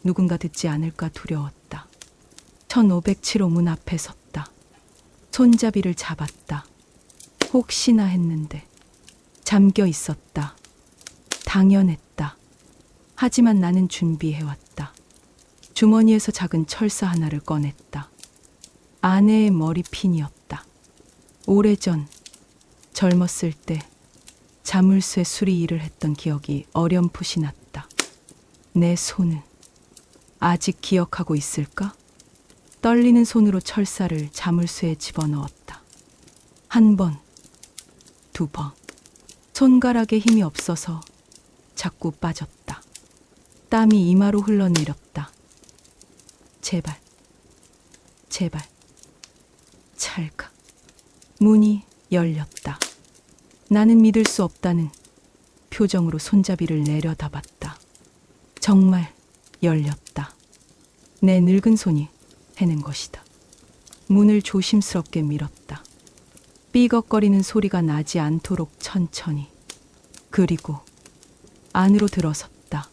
누군가 듣지 않을까 두려웠다. 1507호 문 앞에 섰다. 손잡이를 잡았다. 혹시나 했는데 잠겨 있었다. 당연했다. 하지만 나는 준비해왔다. 주머니에서 작은 철사 하나를 꺼냈다. 아내의 머리핀이었다. 오래전 젊었을 때 자물쇠 수리 일을 했던 기억이 어렴풋이 났다. 내 손은 아직 기억하고 있을까? 떨리는 손으로 철사를 자물쇠에 집어넣었다. 1번, 2번. 손가락에 힘이 없어서 자꾸 빠졌다. 땀이 이마로 흘러내렸다. 제발, 제발. 찰칵. 문이 열렸다. 나는 믿을 수 없다는 표정으로 손잡이를 내려다봤다. 정말 열렸다. 내 늙은 손이 해낸 것이다. 문을 조심스럽게 밀었다. 삐걱거리는 소리가 나지 않도록 천천히. 그리고 안으로 들어섰다.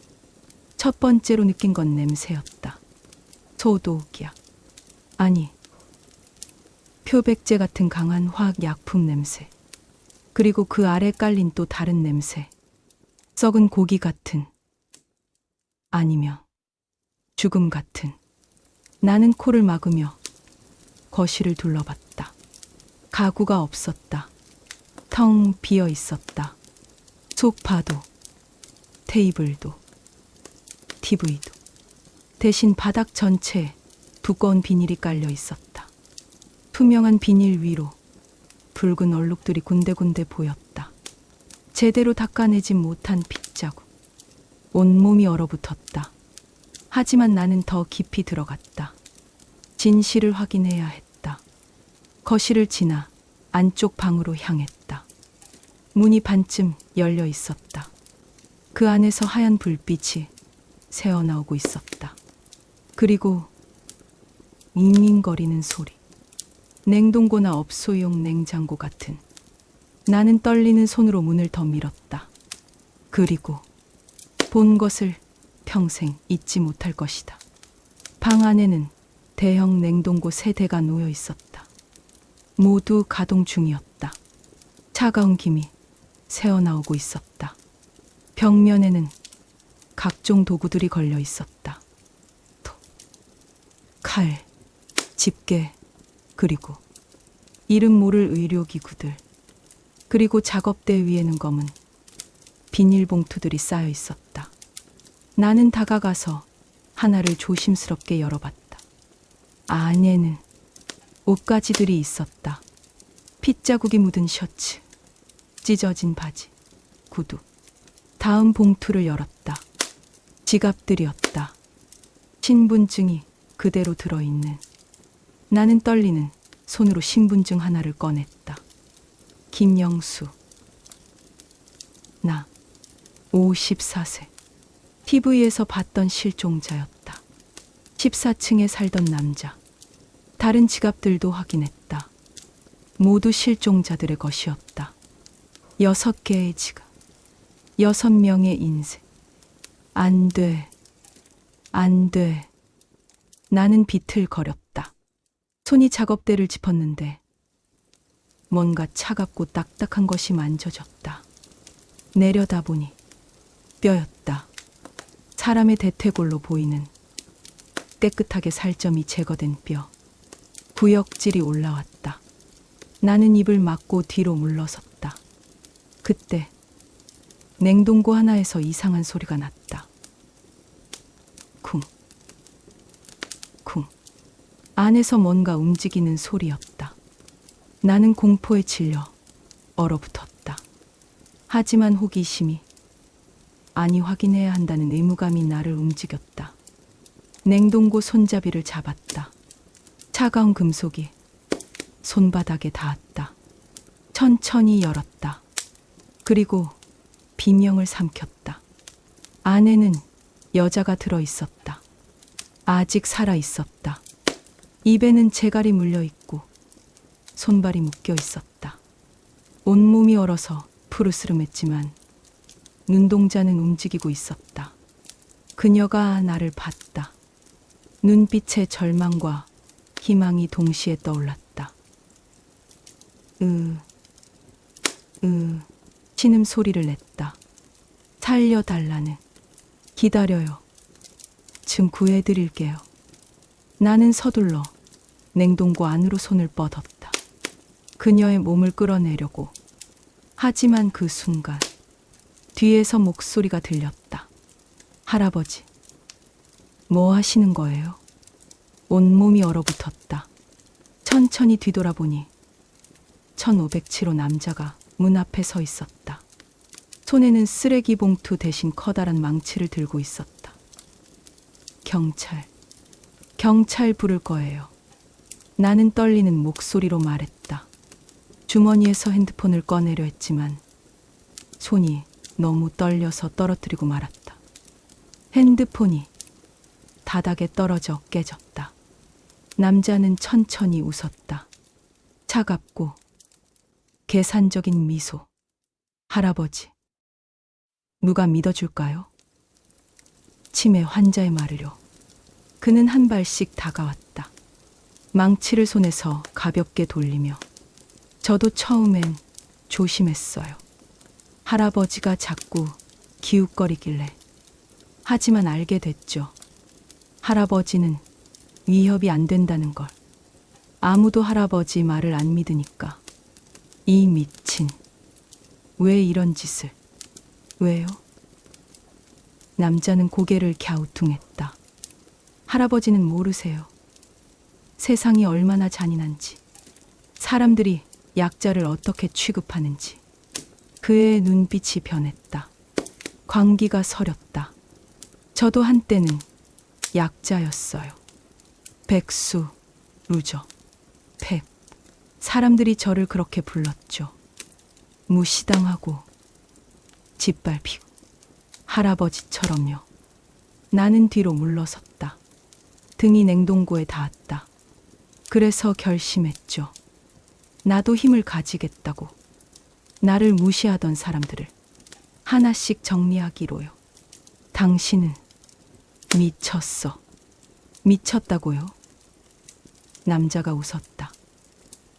첫 번째로 느낀 건 냄새였다. 소독약. 아니, 표백제 같은 강한 화학약품 냄새. 그리고 그 아래 깔린 또 다른 냄새. 썩은 고기 같은. 아니면 죽음 같은. 나는 코를 막으며 거실을 둘러봤다. 가구가 없었다. 텅 비어 있었다. 소파도, 테이블도, TV도. 대신 바닥 전체에 두꺼운 비닐이 깔려 있었다. 투명한 비닐 위로 붉은 얼룩들이 군데군데 보였다. 제대로 닦아내지 못한 핏자국. 온몸이 얼어붙었다. 하지만 나는 더 깊이 들어갔다. 진실을 확인해야 했다. 거실을 지나 안쪽 방으로 향했다. 문이 반쯤 열려 있었다. 그 안에서 하얀 불빛이 새어나오고 있었다. 그리고 윙윙거리는 소리. 냉동고나 업소용 냉장고 같은. 나는 떨리는 손으로 문을 더 밀었다. 그리고 본 것을 평생 잊지 못할 것이다. 방 안에는 대형 냉동고 3대가 놓여 있었다. 모두 가동 중이었다. 차가운 김이 새어나오고 있었다. 벽면에는 각종 도구들이 걸려 있었다. 칼, 집게, 그리고 이름 모를 의료기구들. 그리고 작업대 위에는 검은 비닐봉투들이 쌓여 있었다. 나는 다가가서 하나를 조심스럽게 열어봤다. 안에는 옷가지들이 있었다. 핏자국이 묻은 셔츠, 찢어진 바지, 구두. 다음 봉투를 열었다. 지갑들이었다. 신분증이 그대로 들어있는. 나는 떨리는 손으로 신분증 하나를 꺼냈다. 김영수. 나 54세. TV에서 봤던 실종자였다. 14층에 살던 남자. 다른 지갑들도 확인했다. 모두 실종자들의 것이었다. 6개의 지갑. 6명의 인생. 안 돼. 안 돼. 나는 비틀거렸다. 손이 작업대를 짚었는데 뭔가 차갑고 딱딱한 것이 만져졌다. 내려다보니 뼈였다. 사람의 대퇴골로 보이는 깨끗하게 살점이 제거된 뼈. 구역질이 올라왔다. 나는 입을 막고 뒤로 물러섰다. 그때 냉동고 하나에서 이상한 소리가 났다. 쿵, 쿵. 안에서 뭔가 움직이는 소리였다. 나는 공포에 질려 얼어붙었다. 하지만 호기심이, 아니 확인해야 한다는 의무감이 나를 움직였다. 냉동고 손잡이를 잡았다. 차가운 금속이 손바닥에 닿았다. 천천히 열었다. 그리고 비명을 삼켰다. 안에는 여자가 들어 있었다. 아직 살아 있었다. 입에는 재갈이 물려 있고 손발이 묶여 있었다. 온몸이 얼어서 푸르스름했지만 눈동자는 움직이고 있었다. 그녀가 나를 봤다. 눈빛에 절망과 희망이 동시에 떠올랐다. 신음 소리를 냈다. 살려달라는. 기다려요. 좀 구해드릴게요. 나는 서둘러 냉동고 안으로 손을 뻗었다. 그녀의 몸을 끌어내려고. 하지만 그 순간 뒤에서 목소리가 들렸다. 할아버지, 뭐 하시는 거예요? 온몸이 얼어붙었다. 천천히 뒤돌아보니 1507호 남자가 문 앞에 서 있었다. 손에는 쓰레기 봉투 대신 커다란 망치를 들고 있었다. 경찰 부를 거예요. 나는 떨리는 목소리로 말했다. 주머니에서 핸드폰을 꺼내려 했지만 손이 너무 떨려서 떨어뜨리고 말았다. 핸드폰이 바닥에 떨어져 깨졌다. 남자는 천천히 웃었다. 차갑고 계산적인 미소. 할아버지, 누가 믿어줄까요? 치매 환자의 말을요. 그는 한 발씩 다가왔다. 망치를 손에서 가볍게 돌리며. 저도 처음엔 조심했어요. 할아버지가 자꾸 기웃거리길래. 하지만 알게 됐죠. 할아버지는 위협이 안 된다는 걸. 아무도 할아버지 말을 안 믿으니까. 이 미친. 왜 이런 짓을? 왜요? 남자는 고개를 갸우뚱했다. 할아버지는 모르세요. 세상이 얼마나 잔인한지, 사람들이 약자를 어떻게 취급하는지. 그의 눈빛이 변했다. 광기가 서렸다. 저도 한때는 약자였어요. 백수, 루저, 팩. 사람들이 저를 그렇게 불렀죠. 무시당하고 짓밟히고. 할아버지처럼요. 나는 뒤로 물러섰다. 등이 냉동고에 닿았다. 그래서 결심했죠. 나도 힘을 가지겠다고. 나를 무시하던 사람들을 하나씩 정리하기로요. 당신은 미쳤어. 미쳤다고요? 남자가 웃었다.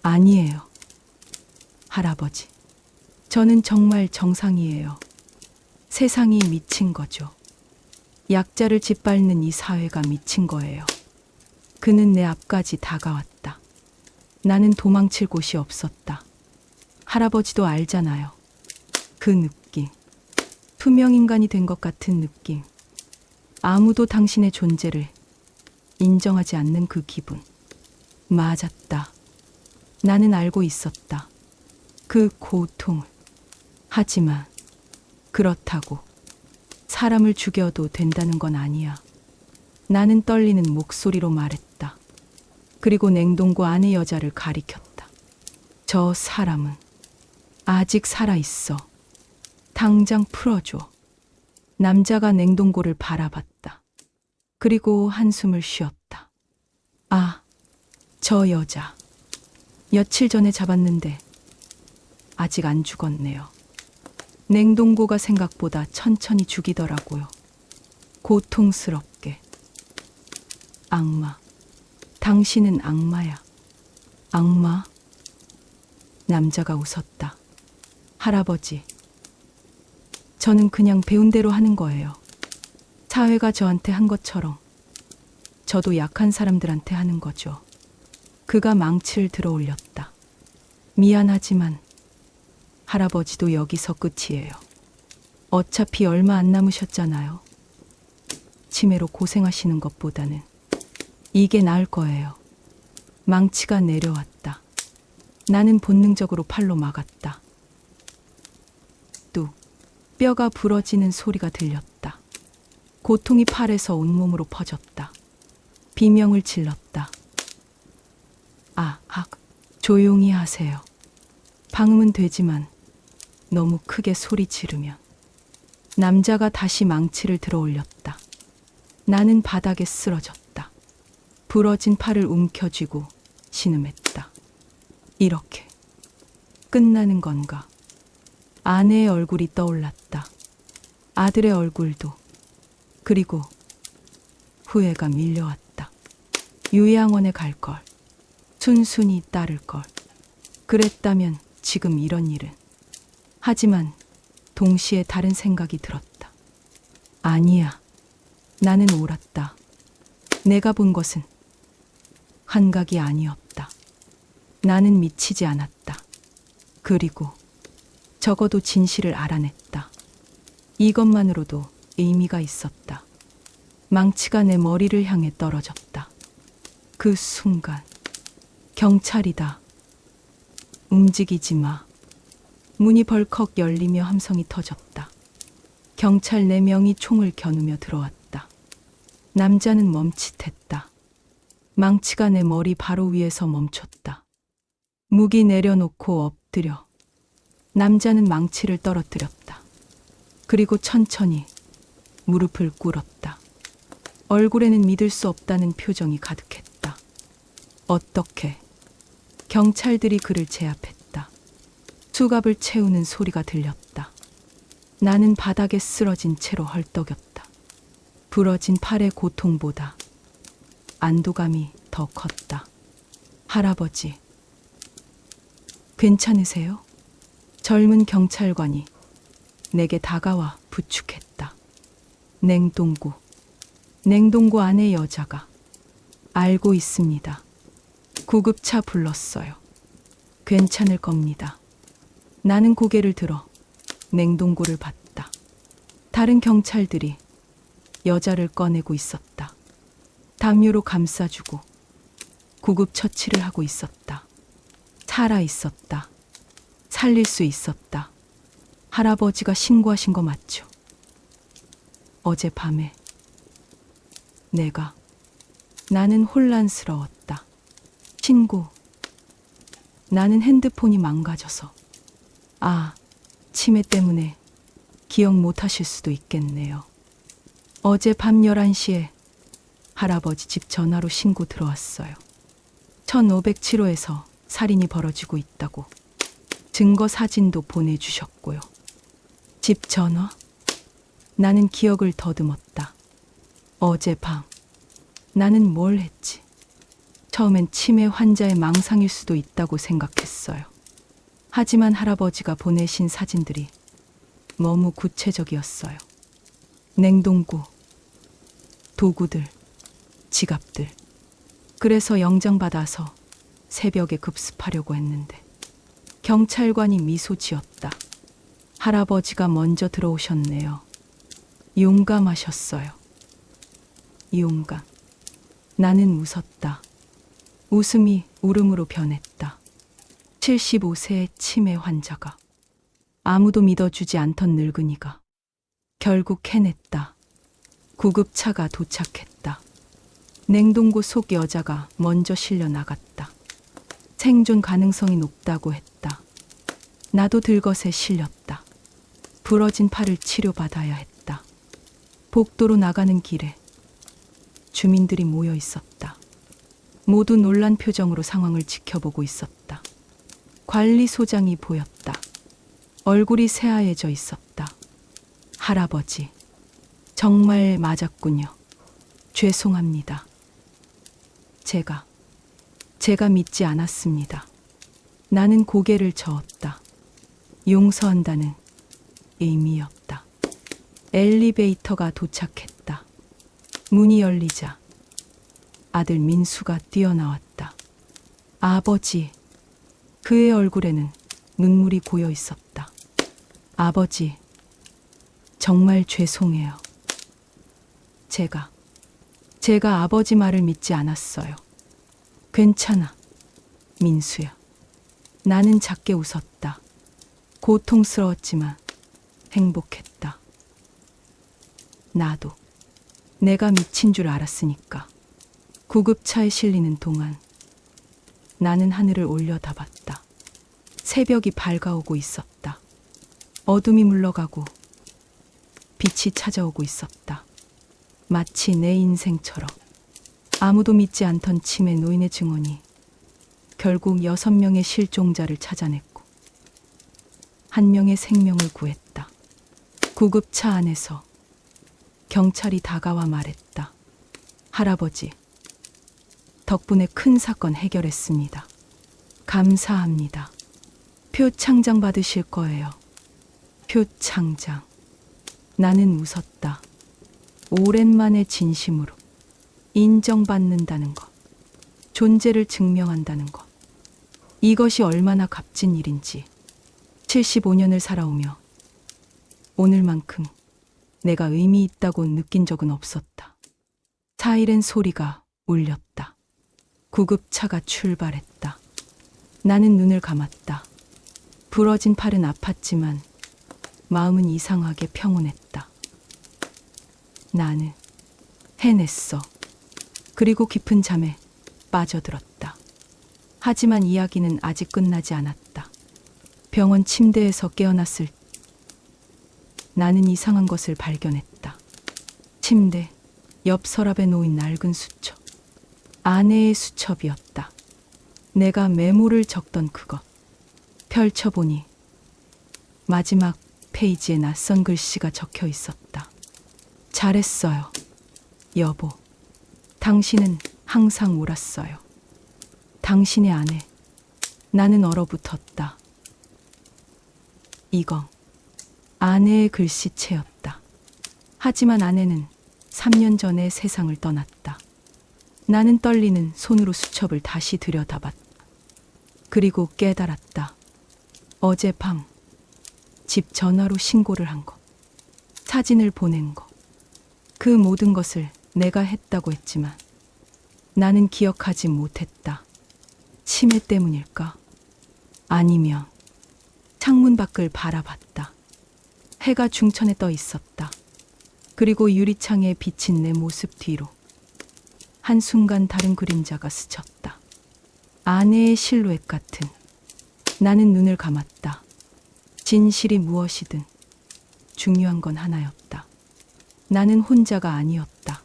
아니에요. 할아버지. 저는 정말 정상이에요. 세상이 미친 거죠. 약자를 짓밟는 이 사회가 미친 거예요. 그는 내 앞까지 다가왔다. 나는 도망칠 곳이 없었다. 할아버지도 알잖아요. 그 느낌. 투명 인간이 된 것 같은 느낌. 아무도 당신의 존재를 인정하지 않는 그 기분. 맞았다. 나는 알고 있었다. 그 고통을. 하지만 그렇다고 사람을 죽여도 된다는 건 아니야. 나는 떨리는 목소리로 말했다. 그리고 냉동고 안의 여자를 가리켰다. 저 사람은 아직 살아있어. 당장 풀어줘. 남자가 냉동고를 바라봤다. 그리고 한숨을 쉬었다. 아, 저 여자. 며칠 전에 잡았는데 아직 안 죽었네요. 냉동고가 생각보다 천천히 죽이더라고요. 고통스럽게. 악마. 당신은 악마야. 악마? 남자가 웃었다. 할아버지. 저는 그냥 배운 대로 하는 거예요. 사회가 저한테 한 것처럼 저도 약한 사람들한테 하는 거죠. 그가 망치를 들어 올렸다. 미안하지만 할아버지도 여기서 끝이에요. 어차피 얼마 안 남으셨잖아요. 치매로 고생하시는 것보다는 이게 나을 거예요. 망치가 내려왔다. 나는 본능적으로 팔로 막았다. 뚝, 뼈가 부러지는 소리가 들렸다. 고통이 팔에서 온몸으로 퍼졌다. 비명을 질렀다. 조용히 하세요. 방음은 되지만 너무 크게 소리 지르면. 남자가 다시 망치를 들어 올렸다. 나는 바닥에 쓰러졌다. 부러진 팔을 움켜쥐고 신음했다. 이렇게 끝나는 건가? 아내의 얼굴이 떠올랐다. 아들의 얼굴도. 그리고 후회가 밀려왔다. 요양원에 갈 걸. 순순히 따를 걸. 그랬다면 지금 이런 일은. 하지만 동시에 다른 생각이 들었다. 아니야. 나는 옳았다. 내가 본 것은 환각이 아니었다. 나는 미치지 않았다. 그리고 적어도 진실을 알아냈다. 이것만으로도 의미가 있었다. 망치가 내 머리를 향해 떨어졌다. 그 순간 경찰이다. 움직이지 마. 문이 벌컥 열리며 함성이 터졌다. 경찰 4명이 총을 겨누며 들어왔다. 남자는 멈칫했다. 망치가 내 머리 바로 위에서 멈췄다. 무기 내려놓고 엎드려. 남자는 망치를 떨어뜨렸다. 그리고 천천히 무릎을 꿇었다. 얼굴에는 믿을 수 없다는 표정이 가득했다. 어떻게? 경찰들이 그를 제압했다. 수갑을 채우는 소리가 들렸다. 나는 바닥에 쓰러진 채로 헐떡였다. 부러진 팔의 고통보다 안도감이 더 컸다. 할아버지, 괜찮으세요? 젊은 경찰관이 내게 다가와 부축했다. 냉동고 안에 여자가. 알고 있습니다. 구급차 불렀어요. 괜찮을 겁니다. 나는 고개를 들어 냉동고를 봤다. 다른 경찰들이 여자를 꺼내고 있었다. 담요로 감싸주고 구급 처치를 하고 있었다. 살아 있었다. 살릴 수 있었다. 할아버지가 신고하신 거 맞죠? 어젯밤에 나는 혼란스러웠다. 신고. 나는 핸드폰이 망가져서. 치매 때문에 기억 못 하실 수도 있겠네요. 어제 밤 11시에 할아버지 집 전화로 신고 들어왔어요. 1507호에서 살인이 벌어지고 있다고. 증거 사진도 보내주셨고요. 집 전화? 나는 기억을 더듬었다. 어젯밤 나는 뭘 했지? 처음엔 치매 환자의 망상일 수도 있다고 생각했어요. 하지만 할아버지가 보내신 사진들이 너무 구체적이었어요. 냉동고, 도구들, 지갑들. 그래서 영장받아서 새벽에 급습하려고 했는데 경찰관이 미소 지었다. 할아버지가 먼저 들어오셨네요. 용감하셨어요. 용감. 나는 웃었다. 웃음이 울음으로 변했다. 75세의 치매 환자가, 아무도 믿어주지 않던 늙은이가 결국 해냈다. 구급차가 도착했다. 냉동고 속 여자가 먼저 실려 나갔다. 생존 가능성이 높다고 했다. 나도 들것에 실렸다. 부러진 팔을 치료받아야 했다. 복도로 나가는 길에 주민들이 모여 있었다. 모두 놀란 표정으로 상황을 지켜보고 있었다. 관리소장이 보였다. 얼굴이 새하얘져 있었다. 할아버지, 정말 맞았군요. 죄송합니다. 제가 믿지 않았습니다. 나는 고개를 저었다. 용서한다는 의미였다. 엘리베이터가 도착했다. 문이 열리자 아들 민수가 뛰어나왔다. 아버지, 그의 얼굴에는 눈물이 고여 있었다. 아버지, 정말 죄송해요. 제가 아버지 말을 믿지 않았어요. 괜찮아, 민수야. 나는 작게 웃었다. 고통스러웠지만 행복했다. 나도 내가 미친 줄 알았으니까. 구급차에 실리는 동안 나는 하늘을 올려다봤다. 새벽이 밝아오고 있었다. 어둠이 물러가고 빛이 찾아오고 있었다. 마치 내 인생처럼 아무도 믿지 않던 치매 노인의 증언이 결국 6명의 실종자를 찾아냈고 1명의 생명을 구했다. 구급차 안에서 경찰이 다가와 말했다. 할아버지, 덕분에 큰 사건 해결했습니다. 감사합니다. 표창장 받으실 거예요. 표창장. 나는 웃었다. 오랜만에 진심으로 인정받는다는 것, 존재를 증명한다는 것. 이것이 얼마나 값진 일인지. 75년을 살아오며 오늘만큼 내가 의미 있다고 느낀 적은 없었다. 사이렌 소리가 울렸다. 구급차가 출발했다. 나는 눈을 감았다. 부러진 팔은 아팠지만 마음은 이상하게 평온했다. 나는 해냈어. 그리고 깊은 잠에 빠져들었다. 하지만 이야기는 아직 끝나지 않았다. 병원 침대에서 깨어났을 때 나는 이상한 것을 발견했다. 침대 옆 서랍에 놓인 낡은 수첩. 아내의 수첩이었다. 내가 메모를 적던 그것. 펼쳐보니 마지막 페이지에 낯선 글씨가 적혀 있었다. 잘했어요, 여보. 당신은 항상 옳았어요. 당신의 아내. 나는 얼어붙었다. 이건 아내의 글씨체였다. 하지만 아내는 3년 전에 세상을 떠났다. 나는 떨리는 손으로 수첩을 다시 들여다봤다. 그리고 깨달았다. 어젯밤 집 전화로 신고를 한 것, 사진을 보낸 것, 그 모든 것을 내가 했다고 했지만 나는 기억하지 못했다. 치매 때문일까? 아니면 창문 밖을 바라봤다. 해가 중천에 떠 있었다. 그리고 유리창에 비친 내 모습 뒤로 한순간 다른 그림자가 스쳤다. 아내의 실루엣 같은. 나는 눈을 감았다. 진실이 무엇이든 중요한 건 하나였다. 나는 혼자가 아니었다.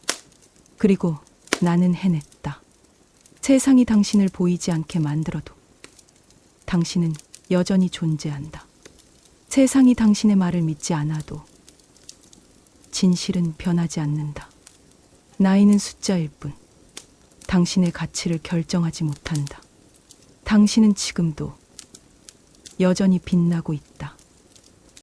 그리고 나는 해냈다. 세상이 당신을 보이지 않게 만들어도 당신은 여전히 존재한다. 세상이 당신의 말을 믿지 않아도 진실은 변하지 않는다. 나이는 숫자일 뿐 당신의 가치를 결정하지 못한다. 당신은 지금도 여전히 빛나고 있다.